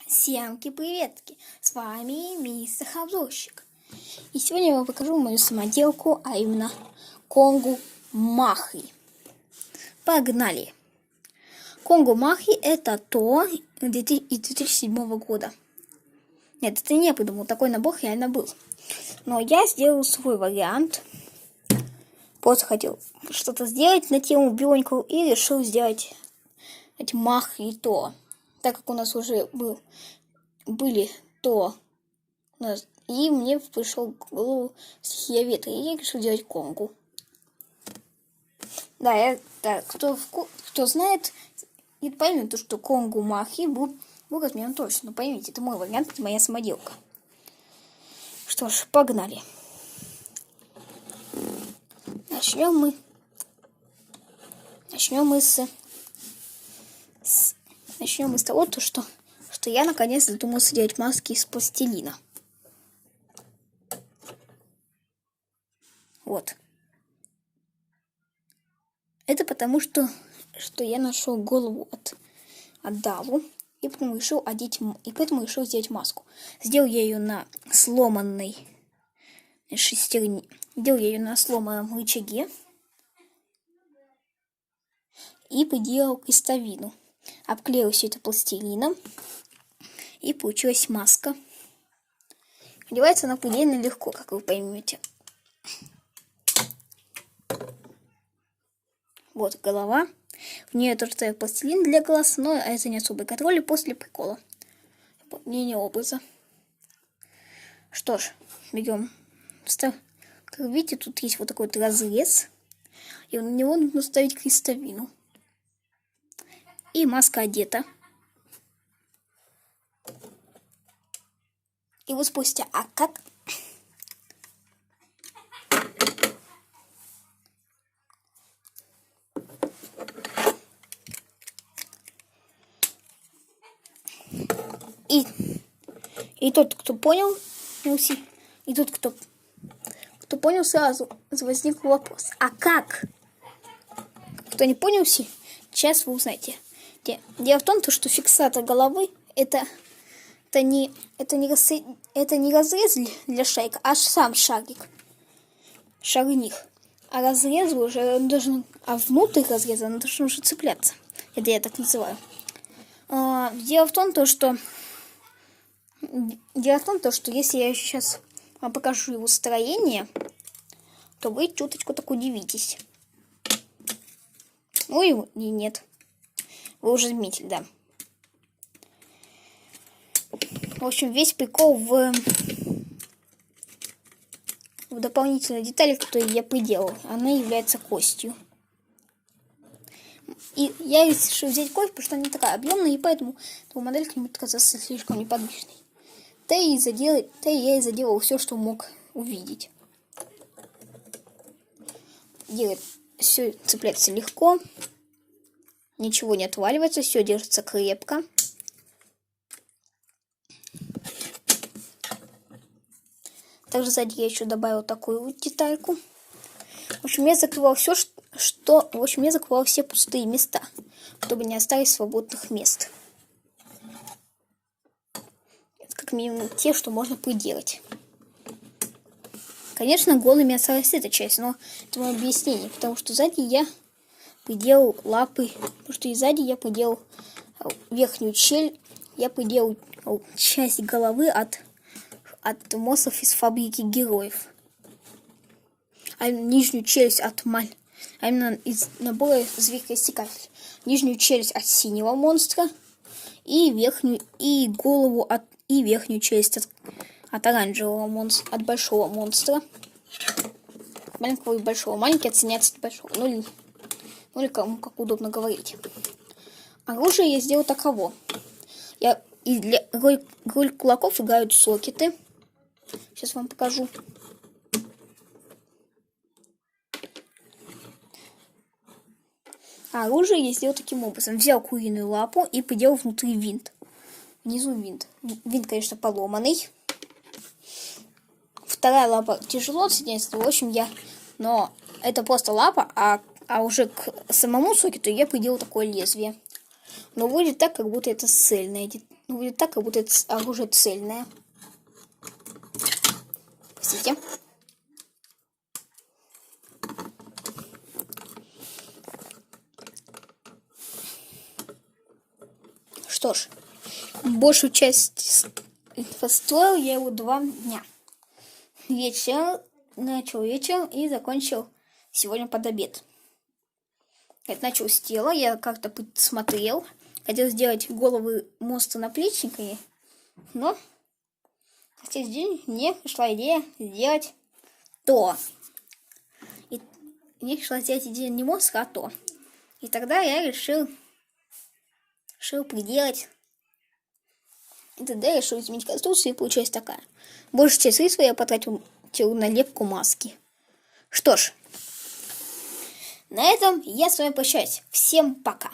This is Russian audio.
Всемки приветки! С вами мистер Обзорщик. И сегодня я вам покажу мою самоделку, а именно Конгу Махи. Погнали! Конгу Махи это то из 2007 года. Нет, это не я придумал, такой набор реально был. Но я сделал свой вариант. Просто хотел что-то сделать на тему Бионикл и решил сделать эти Махи то. Так как у нас уже были то, и мне пришел в голову стихия ветра, и я решил делать Конгу. Да, кто знает и поймет, что Конгу Махи был размером точно. Но поймите, это мой вариант, это моя самоделка. Что ж, погнали. Начнем мы с того, что я наконец задумался делать маски из пластилина. Вот. Это потому, что я нашел голову от Даву, и поэтому решил сделать маску. Сделал я ее на сломанной шестерне. Делал я ее на сломанном рычаге и приделал крестовину. Обклеил все это пластилином, и получилась маска. Одевается она предельно легко, как вы поймете. Вот голова. В нее тоже ставил пластилин для глаз, но это не особый контроль, после прикола. Пополнение образа. Что ж, берем. Как видите, тут есть вот такой вот разрез. И на него нужно ставить крестовину. И маска одета. И вот спустя, И тот, кто понял, и тот, кто понял, сразу возник вопрос. А как? Кто не понял, сейчас вы узнаете. Дело в том, что фиксатор головы это не разрез для шарика, а сам шарик. Шарик. А разрез уже должен, внутрь разреза он должен уже цепляться. Это я так называю. Дело в том, что если я сейчас вам покажу его строение, то вы чуточку так удивитесь. Ой, и нет. Вы уже заметили, да. В общем, весь прикол в дополнительной детали, которую я приделал. Она является костью. И я решил взять кость, потому что она не такая объемная, и поэтому моделька мне казаться слишком неподвижной. Я и заделал все, что мог увидеть. Все цепляется легко. Ничего не отваливается, все держится крепко. Также сзади я еще добавил такую вот детальку. В общем, я закрывал все, я закрывал все пустые места, чтобы не остались свободных мест. Это как минимум те, что можно приделать. Конечно, голыми осталась эта часть, но это мое объяснение, потому что сзади я приделал лапы, потому что и сзади я приделал верхнюю челюсть, я приделал часть головы от монстров из фабрики героев. А нижнюю челюсть а именно из набора зверь-рассекатель. Нижнюю челюсть от синего монстра и голову и верхнюю челюсть от оранжевого монстра, от большого монстра. Маленького и большого. Маленький оценяется от большого. Ну или кому как удобно говорить. Оружие я сделал таково. И для роль кулаков играют сокеты. Сейчас вам покажу. А оружие я сделал таким образом. Взял куриную лапу и приделал внутри винт. Внизу винт. Винт, конечно, поломанный. Вторая лапа тяжело отсоединяется. В общем, но это просто лапа, а уже к самому сокету я приделал такое лезвие. Но выглядит так, как будто это цельная Ну, будет так, как будто это оружие цельное. Простите. Что ж, большую часть построил я его 2 дня. Начал вечером и закончил сегодня под обед. Это начал с тела, я как-то смотрел. Хотел сделать головы монстра наплечника, но в тот день мне пришла идея сделать то. И мне пришла сделать идея не монстра, а то. И тогда я решил приделать. И тогда я решил изменить конструкцию, и получилась такая. Большую часть средств я потратил на лепку маски. Что ж, на этом я с вами прощаюсь. Всем пока.